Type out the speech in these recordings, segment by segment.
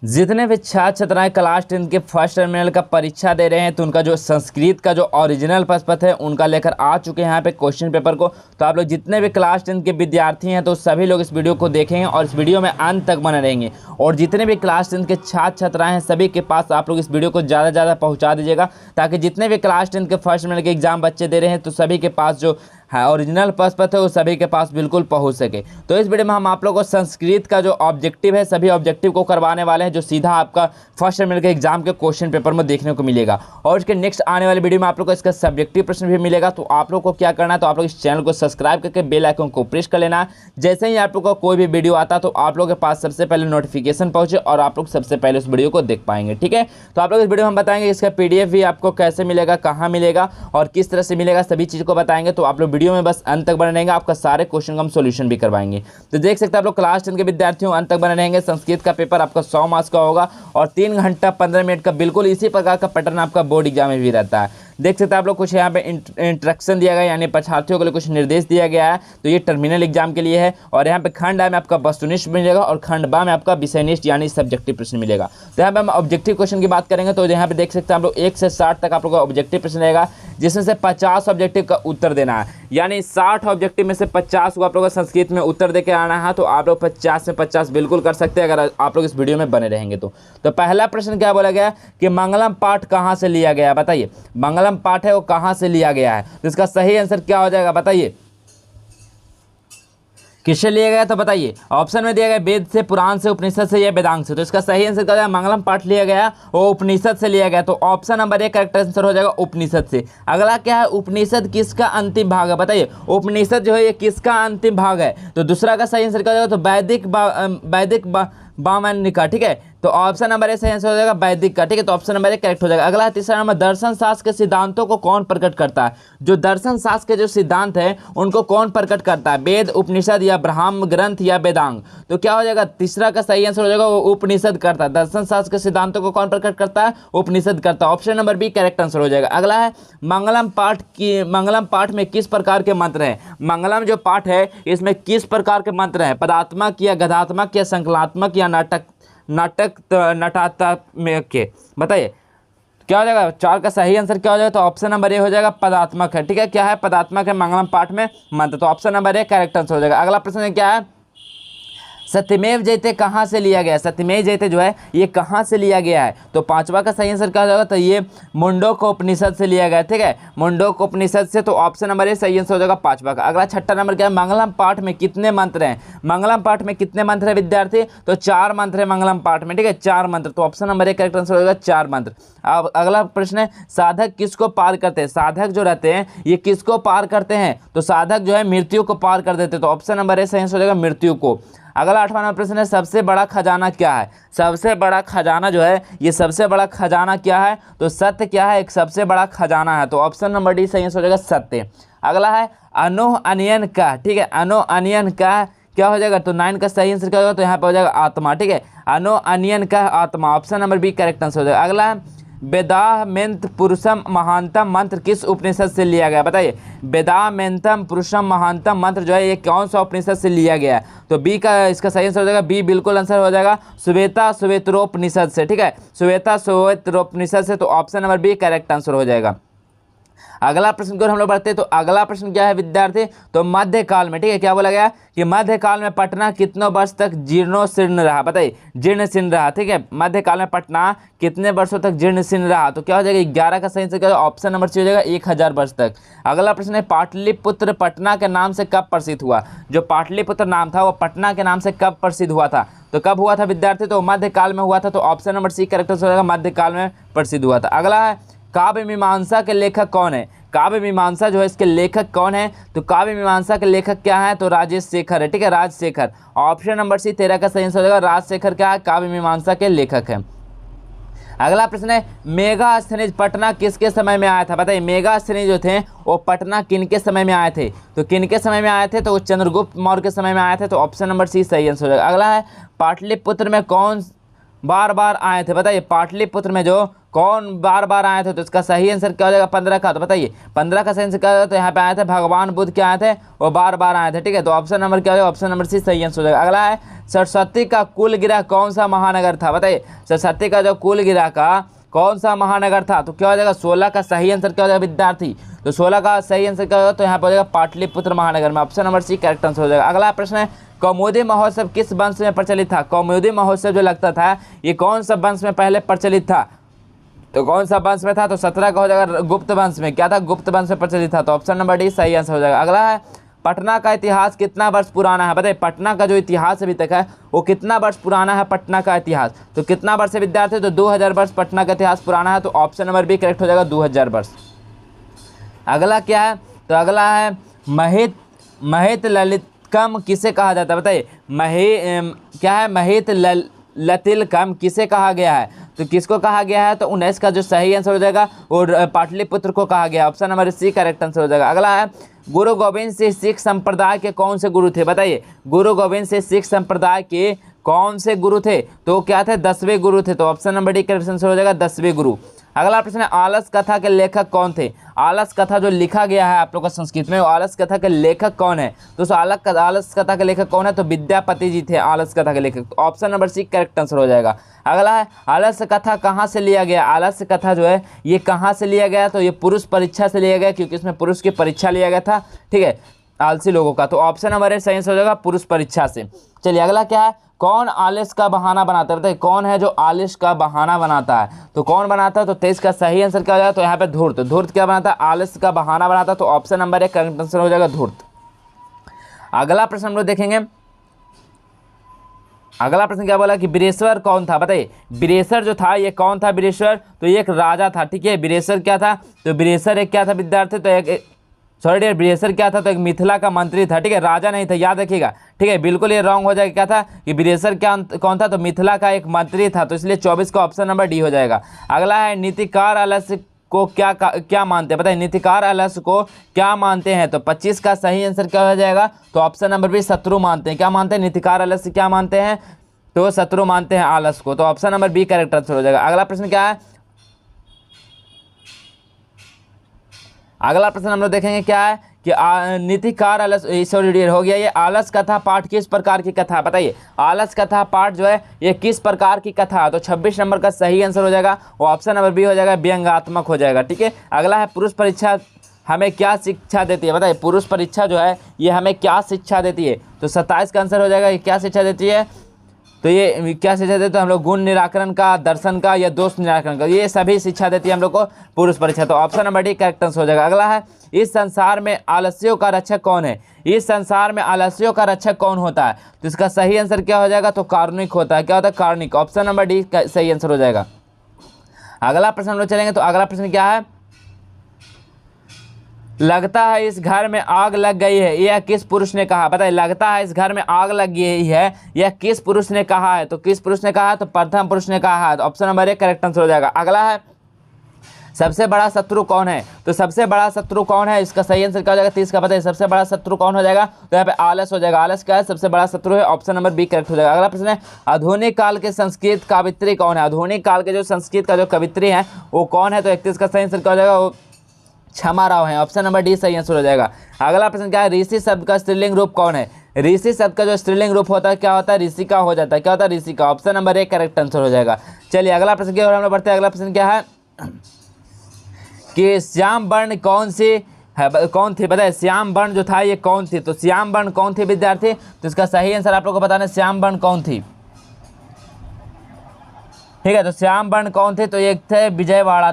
जितने भी छात्र छात्राएं क्लास 10 के फर्स्ट टर्मिनल का परीक्षा दे रहे हैं तो उनका जो संस्कृत का जो ओरिजिनल प्रश्न पत्र है उनका लेकर आ चुके हैं यहाँ पे क्वेश्चन पेपर को। तो आप लोग जितने भी क्लास 10 के विद्यार्थी हैं तो सभी लोग इस वीडियो को देखेंगे और इस वीडियो में अंत तक बने रहेंगे। और जितने भी क्लास 10 के छात्र छात्राएं हैं सभी के पास आप लोग इस वीडियो को ज़्यादा से ज़्यादा पहुँचा दीजिएगा, ताकि जितने भी क्लास 10 के फर्स्ट टर्मिनल के एग्जाम बच्चे दे रहे हैं तो सभी के पास जो ओरिजिनल प्रश्न पत्र है वो सभी के पास बिल्कुल पहुंच सके। तो इस वीडियो में हम आप लोगों को संस्कृत का जो ऑब्जेक्टिव है सभी ऑब्जेक्टिव को करवाने वाले हैं, जो सीधा आपका फर्स्ट टर्मिनल के एग्जाम के क्वेश्चन पेपर में देखने को मिलेगा। और इसके नेक्स्ट आने वाले वीडियो में आप लोग को इसका सब्जेक्टिव प्रश्न भी मिलेगा। तो आप लोग को क्या करना है, तो आप लोग इस चैनल को सब्सक्राइब करके बेल आइकन को प्रेस कर लेना। जैसे ही आप लोग को कोई भी वीडियो आता तो आप लोग के पास सबसे पहले नोटिफिकेशन पहुंचे और आप लोग सबसे पहले उस वीडियो को देख पाएंगे। ठीक है, तो आप लोग इस वीडियो में हम बताएंगे इसका PDF भी आपको कैसे मिलेगा, कहाँ मिलेगा और किस तरह से मिलेगा, सभी चीज़ को बताएंगे। तो आप लोग वीडियो में बस अंत तक बने रहेंगे, आपका सारे क्वेश्चन का हम सॉल्यूशन भी करवाएंगे। तो देख सकते हैं आप लोग क्लास 10 के विद्यार्थियों अंत तक बने रहेंगे। संस्कृत का पेपर आपका 100 मार्क्स का होगा और 3 घंटा 15 मिनट का बिल्कुल इसी प्रकार का पैटर्न आपका बोर्ड एग्जाम में भी रहता है। देख सकते हैं आप लोग कुछ यहाँ पे इंस्ट्रक्शन दिया गया, यानी परीक्षार्थियों के लिए कुछ निर्देश दिया गया है। तो ये टर्मिनल एग्जाम के लिए है। और यहाँ पे खंड A में आपका वस्तुनिष्ठ मिलेगा और खंड B में आपका विषयनिष्ठ यानी सब्जेक्टिव प्रश्न मिलेगा। तो यहाँ पे हम ऑब्जेक्टिव क्वेश्चन की बात करेंगे तो यहाँ पे देख सकते हैं आप लोग 1 से 60 तक आप लोग का ऑब्जेक्टिव प्रश्न रहेगा, जिसमें से 50 ऑब्जेक्टिव का उत्तर देना है। यानी 60 ऑब्जेक्टिव में से 50 को आप लोग को संस्कृत में उत्तर देकर आना है। तो आप लोग 50 में 50 बिल्कुल कर सकते हैं अगर आप लोग इस वीडियो में बने रहेंगे तो पहला प्रश्न क्या बोला गया कि मंगलम पाठ कहाँ से लिया गया है, बताइए। मंगलम पाठ है वो कहाँ से लिया गया है, तो इसका सही आंसर क्या हो जाएगा बताइए। किससे लिया गया तो बताइए। ऑप्शन में दिया गया वेद से, पुराण से, उपनिषद से या वेदांग से। तो इसका सही आंसर क्या हो जाएगा, मंगलम पाठ लिया गया वो उपनिषद से लिया गया। तो ऑप्शन नंबर 1 करेक्ट आंसर हो जाएगा उपनिषद से। अगला क्या है, उपनिषद किसका अंतिम भाग है, बताइए। उपनिषद जो है ये किसका अंतिम भाग है। तो दूसरा का सही आंसर क्या हो जाएगा, तो वैदिक वामनिका। ठीक है, तो ऑप्शन नंबर 1 सही आंसर हो जाएगा वैदिक का। ठीक है, तो ऑप्शन नंबर 1 करेक्ट हो जाएगा। अगला तीसरा नंबर, दर्शन शास्त्र के सिद्धांतों को कौन प्रकट करता है। जो दर्शन शास्त्र के जो सिद्धांत है उनको कौन प्रकट करता है, वेद, उपनिषद या ब्राह्म ग्रंथ या वेदांग। तो क्या हो जाएगा, तीसरा का सही आंसर हो जाएगा वो उपनिषद करता है। दर्शन शास्त्र के सिद्धांतों को कौन प्रकट करता है, उपनिषद करता है। Option number B correct answer हो जाएगा। अगला है मंगलम पाठ में किस प्रकार के मंत्र हैं। मंगलम जो पाठ है इसमें किस प्रकार के मंत्र हैं, पदात्मक या गद्यात्मक या संकलात्मक या नटात्मक के, बताइए क्या हो जाएगा। 4 का सही आंसर क्या हो जाएगा, तो ऑप्शन नंबर A हो जाएगा पदात्मक है। ठीक है, क्या है, पदात्मक है मंगलम पाठ में मंत्र। तो option number A correct answer हो जाएगा। अगला प्रश्न क्या है, सत्यमेव जयते कहाँ से लिया गया है। सत्यमेव जयते जो है ये कहाँ से लिया गया है। तो 5वां का सही आंसर क्या हो जाएगा, तो ये मुंडकोपनिषद से लिया गया। ठीक है, मुंडकोपनिषद से। तो ऑप्शन नंबर A सही आंसर हो जाएगा 5वां का। अगला 6ठा नंबर क्या है, मंगलम पाठ में कितने मंत्र हैं। मंगलम पाठ में कितने मंत्र है विद्यार्थी, तो 4 मंत्र है मंगलम पाठ में। ठीक है, 4 मंत्र। तो option number A correct answer हो जाएगा 4 मंत्र। अब अगला प्रश्न है, साधक किसको पार करते हैं। साधक जो रहते हैं ये किसको पार करते हैं, तो साधक जो है मृत्यु को पार कर देते हैं। तो ऑप्शन नंबर A सही आंसर हो जाएगा मृत्यु को। अगला 8वां नंबर प्रश्न है, सबसे बड़ा खजाना क्या है। सबसे बड़ा खजाना जो है ये सबसे बड़ा खजाना क्या है, तो सत्य क्या है, एक सबसे बड़ा खजाना है। तो ऑप्शन नंबर D सही आंसर हो जाएगा सत्य। अगला है अनोह अनियन का। ठीक है, अनोह अनियन का क्या हो जाएगा, तो 9 का सही आंसर क्या होगा, तो यहाँ पे हो जाएगा आत्मा। ठीक है, अनोह अनियन का आत्मा। Option number B correct answer हो जाएगा। अगला है वेदामेंत पुरुषम महानतम मंत्र किस उपनिषद से लिया गया, बताइए। वेदामेंतम पुरुषम महानतम मंत्र जो है ये कौन सा उपनिषद से लिया गया है, तो B का इसका सही आंसर हो जाएगा B बिल्कुल आंसर हो जाएगा श्वेताश्वतरोपनिषद से। ठीक है, श्वेताश्वतरोपनिषद से। तो option number B correct answer हो जाएगा। अगला प्रश्न की ओर हम लोग बढ़ते हैं। तो अगला प्रश्न क्या है विद्यार्थी, तो मध्यकाल में। ठीक है, क्या बोला गया कि मध्यकाल में पटना कितनों वर्ष तक जीर्णोशीर्ण रहा, बताइए। जीर्णशीर्ण रहा। ठीक है, मध्यकाल में पटना कितने वर्षों तक जीर्णशीर्ण रहा, तो क्या हो जाएगा 11 का सही आंसर क्या, ऑप्शन नंबर C हो जाएगा 1000 वर्ष तक। अगला प्रश्न है, पाटलिपुत्र पटना के नाम से कब प्रसिद्ध हुआ। जो पाटलिपुत्र नाम था वो पटना के नाम से कब प्रसिद्ध हुआ था, तो कब हुआ था विद्यार्थी, तो मध्यकाल में हुआ था। तो ऑप्शन नंबर C करेक्ट हो जाएगा मध्यकाल में प्रसिद्ध हुआ था। अगला है काव्य मीमांसा के लेखक कौन है। काव्य मीमांसा जो है इसके लेखक कौन है, तो काव्य मीमांसा के लेखक क्या है, तो राजशेखर है। ठीक है, राजशेखर। ऑप्शन नंबर C 13 का सही आंसर हो जाएगा राजशेखर क्या है, काव्य मीमांसा के लेखक है। अगला प्रश्न है, मेगास्थनीज पटना किसके समय में आया था, बताइए। मेगास्थनीज जो थे वो पटना किनके समय में आए थे, तो किनके समय में आए थे, तो वो चंद्रगुप्त मौर्य के समय में आए थे। तो ऑप्शन नंबर C सही आंसर हो जाएगा। अगला है, पाटलिपुत्र में बार बार आए थे? बताइए पाटलिपुत्र में जो कौन बार बार आए थे? तो इसका सही आंसर क्या हो जाएगा? 15 का। तो बताइए 15 का सही आंसर क्या हो जाएगा? तो यहाँ पे आए थे भगवान बुद्ध, क्या आए थे? वो बार बार आए थे। ठीक है, तो ऑप्शन नंबर क्या हो जाएगा? ऑप्शन नंबर सी सही आंसर हो जाएगा। अगला है सरस्वती का कुल गिरा कौन सा महानगर था? बताइए सरस्वती का जो कुल गिरा का कौन सा महानगर था? तो क्या हो जाएगा? 16 का सही आंसर क्या हो जाएगा विद्यार्थी? तो 16 का सही आंसर क्या होगा? तो यहाँ पर हो जाएगा पाटलिपुत्र महानगर में। Option number C correct answer हो जाएगा। अगला प्रश्न है कौमुदी महोत्सव किस वंश में प्रचलित था? कौमुदी महोत्सव जो लगता था ये कौन सा वंश में पहले प्रचलित था? तो कौन सा वंश में था? तो 17 का हो जाएगा गुप्त वंश में। क्या था? गुप्त वंश में प्रचलित था। तो ऑप्शन नंबर डी सही आंसर हो जाएगा। अगला है पटना का इतिहास कितना वर्ष पुराना है? बताइए पटना का जो इतिहास अभी तक है वो कितना वर्ष पुराना है? पटना का इतिहास तो कितना वर्ष है विद्यार्थी? तो 2000 वर्ष पटना का इतिहास पुराना है। तो ऑप्शन नंबर बी करेक्ट हो जाएगा 2000 वर्ष। अगला क्या है? तो अगला है महित ललितकम किसे कहा जाता है? बताइए क्या है? महित लतिलकम किसे कहा गया है? तो किसको कहा गया है? तो 19 का जो सही आंसर हो जाएगा और पाटलिपुत्र को कहा गया। Option number C correct answer हो जाएगा। अगला है गुरु गोविंद सिंह सिख संप्रदाय के कौन से गुरु थे? बताइए गुरु गोविंद सिंह सिख संप्रदाय के कौन से गुरु थे? तो क्या थे? 10वें गुरु थे। तो option number D correct answer हो जाएगा 10वें गुरु। अगला प्रश्न है आलस कथा के लेखक कौन थे? आलस कथा जो लिखा गया है आप लोग का संस्कृत में, वो आलस कथा के लेखक कौन है? तो आलस कथा के लेखक कौन है? तो विद्यापति जी थे आलस कथा के लेखक। तो option number C correct answer हो जाएगा। अगला है आलस कथा कहाँ से लिया गया? आलस कथा जो है ये कहाँ से लिया गया? तो ये पुरुष परीक्षा से लिया गया, क्योंकि इसमें पुरुष की परीक्षा लिया गया था। ठीक है, आलसी लोगों का। तो ऑप्शन नंबर ए सही आंसर हो जाएगा पुरुष परीक्षा से। चलिए अगला क्या है? कौन आलस का बहाना बनाता है? बताइए कौन है जो आलस का बहाना बनाता है? तो कौन बनाता है? तो 23 का सही आंसर क्या हो जाएगा? तो यहाँ पे धूर्त। धूर्त क्या बनाता है? आलस का बहाना बनाता है। तो ऑप्शन नंबर एक करेक्ट आंसर हो जाएगा धूर्त। अगला प्रश्न हम लोग देखेंगे। अगला प्रश्न क्या बोला कि बीरेश्वर कौन था? बताइए बीरेश्वर जो था ये कौन था? बीरेश्वर तो ये एक राजा था। ठीक है, बीरेश्वर क्या था? तो बीरेश्वर एक क्या था विद्यार्थी? तो एक सॉरी डियर, बीरेश्वर क्या था? तो एक मिथिला का मंत्री था। ठीक है, राजा नहीं था, याद रखिएगा। ठीक है, बिल्कुल ये रॉन्ग हो जाएगा। क्या था कि बीरेश्वर क्या कौन था? तो मिथिला का एक मंत्री था। तो इसलिए 24 का ऑप्शन नंबर डी हो जाएगा। अगला है नीतिकार आलस्य को क्या मानते हैं? बताइए नीतिकार आलस्य को क्या मानते हैं? तो 25 का सही आंसर क्या हो जाएगा? तो ऑप्शन नंबर बी शत्रु मानते हैं। क्या मानते हैं? नीतिकार आलस्य क्या मानते हैं? तो शत्रु मानते हैं आलस को। तो option number B correct answer हो जाएगा। अगला प्रश्न क्या है? अगला प्रश्न हम लोग देखेंगे क्या है कि नीतिकार आलस, सॉरी डियर हो गया, ये आलस कथा पाठ किस प्रकार की कथा? बताइए आलस कथा पाठ जो है ये किस प्रकार की कथा? तो 26 नंबर का सही आंसर हो जाएगा। वो ऑप्शन नंबर बी हो जाएगा व्यंग्यात्मक हो जाएगा। ठीक है, अगला है पुरुष परीक्षा हमें क्या शिक्षा देती है? बताइए पुरुष परीक्षा जो है ये हमें क्या शिक्षा देती है? तो 27 का आंसर हो जाएगा। ये क्या शिक्षा देती है? तो ये क्या शिक्षा देते हैं? तो हम लोग गुण निराकरण का, दर्शन का या दोष निराकरण का, ये सभी शिक्षा देती है हम लोग को पुरुष परीक्षा। तो option number D correct answer हो जाएगा। अगला है इस संसार में आलस्यों का रक्षक कौन है? इस संसार में आलस्यों का रक्षक कौन होता है? तो इसका सही आंसर क्या हो जाएगा? तो कार्णिक होता है। क्या होता है? कार्णिक। ऑप्शन नंबर डी सही आंसर हो जाएगा। अगला प्रश्न हम लोग चलेंगे। तो अगला प्रश्न क्या है? लगता है इस घर में आग लग गई है, यह किस पुरुष ने कहा? बताइए लगता है इस घर में आग लग गई है, यह किस पुरुष ने कहा है? तो किस पुरुष ने कहा है? तो प्रथम पुरुष ने कहा है। तो ऑप्शन नंबर एक करेक्ट आंसर हो जाएगा। अगला है सबसे बड़ा शत्रु कौन है? तो सबसे बड़ा शत्रु कौन है? इसका सही आंसर क्या हो जाएगा? 30 का। बताइए सबसे बड़ा शत्रु कौन हो जाएगा? तो यहाँ पे आलस हो जाएगा। आलस क्या है? सबसे बड़ा शत्रु है। ऑप्शन नंबर बी करेक्ट हो जाएगा। अगला प्रश्न है आधुनिक काल के संस्कृत कवित्री कौन है? आधुनिक काल के जो संस्कृत का जो कवित्री है वो कौन है? तो 31 का सही आंसर क्या हो जाएगा? क्षमा राव है। ऑप्शन नंबर डी सही आंसर हो जाएगा। अगला प्रश्न क्या है? ऋषि शब्द का स्त्रीलिंग रूप कौन है? ऋषि शब्द का जो स्त्रीलिंग रूप होता है क्या होता है? ऋषिका हो जाता है। क्या होता है? ऋषिका। ऑप्शन नंबर एक करेक्ट आंसर हो जाएगा। चलिए अगला प्रश्न क्या हम लोग बढ़ते हैं। अगला प्रश्न क्या है कि श्याम वर्ण कौन थी? बताए श्याम वर्ण जो था ये कौन थी? तो श्याम वर्ण कौन थी विद्यार्थी? तो इसका सही आंसर आप लोग को बताना श्याम वर्ण कौन थी। ठीक है, तो श्याम वर्ण कौन थे? तो एक थे विजयवाड़ा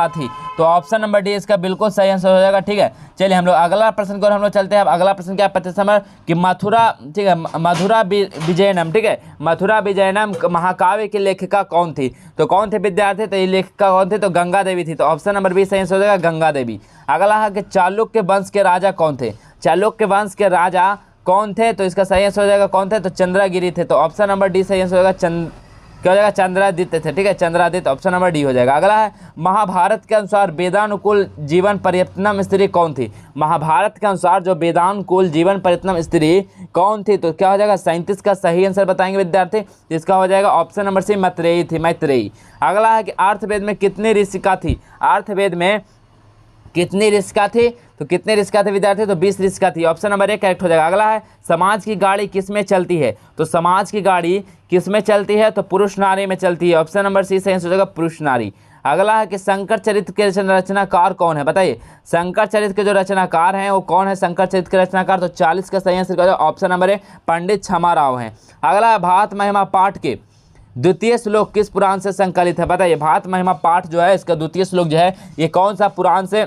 थी। तो ऑप्शन नंबर डी इसका बिल्कुल सही आंसर हो जाएगा। ठीक है, चलिए हम लोग अगला प्रश्न को हम लोग चलते हैं। अब अगला प्रश्न क्या है? पत्यसमर कि मथुरा, ठीक है, मथुरा विजयनम, ठीक है, मथुरा विजयनम महाकाव्य की लेखिका कौन थी? तो कौन थे विद्यार्थी? तो ये लेखिका कौन थी? तो गंगा देवी थी। तो ऑप्शन नंबर बी सही आंसर हो जाएगा गंगा देवी। अगला है कि चालुक्य वंश के राजा कौन थे? चालुक्य वंश के राजा कौन थे? तो इसका सही आंसर हो जाएगा कौन थे? तो चंद्रगिरी थे। तो ऑप्शन नंबर डी सही आंसर हो जाएगा क्या हो जाएगा, चंद्रादित्य थे, ठीक है, चंद्रादित्य, ऑप्शन नंबर डी हो जाएगा। अगला है, महाभारत के अनुसार वेदानुकूल जीवन पर्यटनम स्त्री कौन थी? महाभारत के अनुसार जो वेदानुकूल जीवन पर्यटनम स्त्री कौन थी? तो क्या हो जाएगा, 37 का सही आंसर बताएंगे विद्यार्थी, इसका हो जाएगा ऑप्शन नंबर सी, मैत्रेयी थी, मैत्रेयी। अगला है कि अर्थवेद में कितनी ऋषिका थी? अर्थवेद में कितनी ऋषिका थी? तो कितने ऋषिका थे विद्यार्थी? तो 20 ऋषिका थी, ऑप्शन नंबर ए करेक्ट हो जाएगा। अगला है, समाज की गाड़ी किस में चलती है? तो समाज की गाड़ी किस में चलती है? तो पुरुष नारी में चलती है, ऑप्शन नंबर सी सही आंसर हो जाएगा, पुरुष नारी। अगला है कि शंकर चरित्र के रचनाकार कौन है? बताइए, शंकर चरित्र के जो रचनाकार हैं वो कौन है? शंकर चरित्र के रचनाकार, तो 40 का सही आंसर हो जाएगा, ऑप्शन नंबर ए पंडित क्षमा राव हैं। अगला है, भारत महिमा पाठ के द्वितीय श्लोक किस पुराण से संकलित है? बताइए, भारत महिमा पाठ जो है इसका द्वितीय श्लोक जो है ये कौन सा पुराण से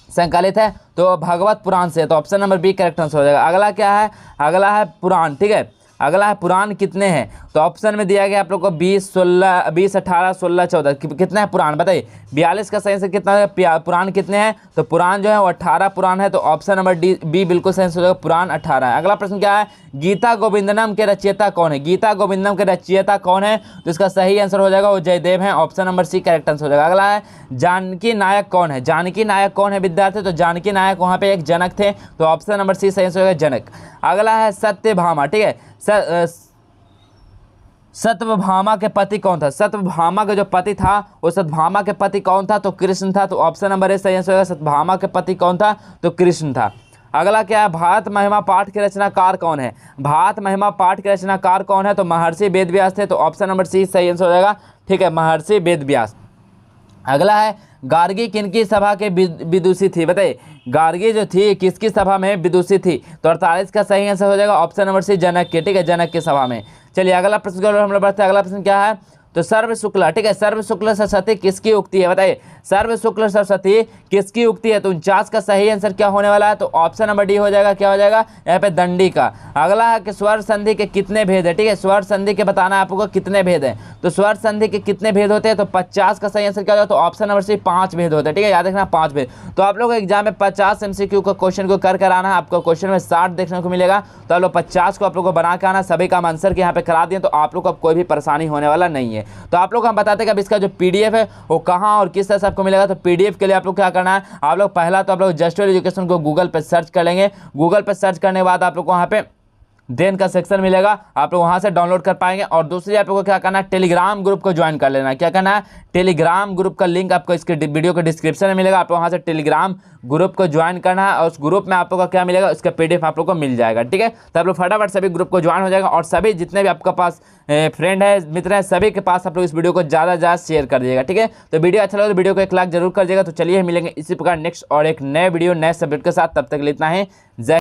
संकलित है? तो भगवत पुराण से, तो option number B correct answer हो जाएगा। अगला क्या है? अगला है पुराण, ठीक है, अगला है पुराण कितने हैं? तो ऑप्शन में दिया गया आप लोग को 20, 16, 20, 18, 16, 14 कितना है पुराण? बताइए, 42 का सही आंसर कितना है? पुराण कितने हैं? तो पुराण जो है वो 18 पुराण है, तो ऑप्शन नंबर डी बी बिल्कुल सही आंसर हो जाएगा, पुराण 18 है। अगला प्रश्न क्या है, गीता गोविंदनम के रचयिता कौन है? गीता गोविंदम के रचयिता कौन है? तो इसका सही आंसर हो जाएगा वो जयदेव हैं, option number C correct answer हो जाएगा। अगला है, जानकी नायक कौन है? जानकी नायक कौन है विद्यार्थी? तो जानकी नायक वहाँ पे एक जनक थे, तो ऑप्शन नंबर सी सही आंसर हो जाएगा, जनक। अगला है सत्यभामा, ठीक है, सत्यभामा के पति कौन था? सत्यभामा का जो पति था वो सत्यभामा के पति कौन था? तो कृष्ण था, तो ऑप्शन नंबर ए सही आंसर होगा, सत्यभामा के पति कौन था? तो कृष्ण था। अगला क्या है, भारत महिमा पाठ के रचनाकार कौन है? भारत महिमा पाठ के रचनाकार कौन है? तो महर्षि वेदव्यास थे, तो ऑप्शन नंबर सी सही आंसर हो जाएगा, ठीक है, महर्षि वेदव्यास। अगला है, गार्गी किनकी सभा के विदुषी थी? बताइए, गार्गी जो थी किसकी सभा में विदुषी थी? तो 48 का सही आंसर हो जाएगा, ऑप्शन नंबर सी जनक के, ठीक है, जनक की सभा में। चलिए अगला प्रश्न की ओर हम लोग बढ़ते हैं। अगला प्रश्न क्या है, तो सर्व शुक्ला, ठीक है, सर्व शुक्ल सरस्वती किसकी उक्ति है? बताइए, सर्व शुक्ल सरस्वती किसकी उक्ति है? तो 49 का सही आंसर क्या होने वाला है? तो ऑप्शन नंबर डी हो जाएगा, क्या हो जाएगा यहाँ पे, दंडी का। अगला है कि स्वर संधि के कितने भेद है? ठीक है, स्वर संधि के बताना है आपको कितने भेद है। तो स्वर संधि के कितने भेद होते हैं? तो 50 का सही आंसर क्या होगा? तो ऑप्शन नंबर सी 5 भेद होते हैं, ठीक है, याद रखना 5 भेद। तो आप लोग एग्जाम में 50 MCQ का क्वेश्चन को कर आना है, आपको क्वेश्चन में 60 देखने को मिलेगा, तो आप लोग 50 को आप लोग को बना के आना, सभी का आंसर के यहाँ पे करा दिए, तो आप लोग को अब कोई भी परेशानी होने वाला नहीं है। तो आप लोग हम बताते हैं कि अब इसका जो PDF है वो कहाँ और किस तरह से आपको मिलेगा। तो PDF के लिए आप लोग क्या करना है, आप लोग पहला तो आप लोग जस्ट एजुकेशन को गूगल पे सर्च कर लेंगे। गूगल पे सर्च करने के बाद आप लोग को वहाँ पे देन का सेक्शन मिलेगा, आप लोग वहाँ से डाउनलोड कर पाएंगे। और दूसरी आप लोग को क्या करना है, टेलीग्राम ग्रुप को ज्वाइन कर लेना है। क्या करना है, टेलीग्राम ग्रुप का लिंक आपको इसके वीडियो के डिस्क्रिप्शन में मिलेगा, आप लोग वहाँ से टेलीग्राम ग्रुप को ज्वाइन करना है, और उस ग्रुप में आप लोग का क्या मिलेगा, उसका PDF आप लोग को मिल जाएगा, ठीक है। तो आप लोग फटाफट सभी ग्रुप को ज्वाइन हो जाएगा, और सभी जितने भी आपके पास फ्रेंड है, मित्र हैं, सभी के पास आप लोग इस वीडियो को ज़्यादा से ज़्यादा शेयर कर दीजिएगा, ठीक है। तो वीडियो अच्छा लगा तो वीडियो को 1 लाख जरूर कर दीजिएगा। तो चलिए मिलेंगे इसी प्रकार नेक्स्ट और एक नए वीडियो नए सब्जेक्ट के साथ, तब तक के लिए इतना ही, जय।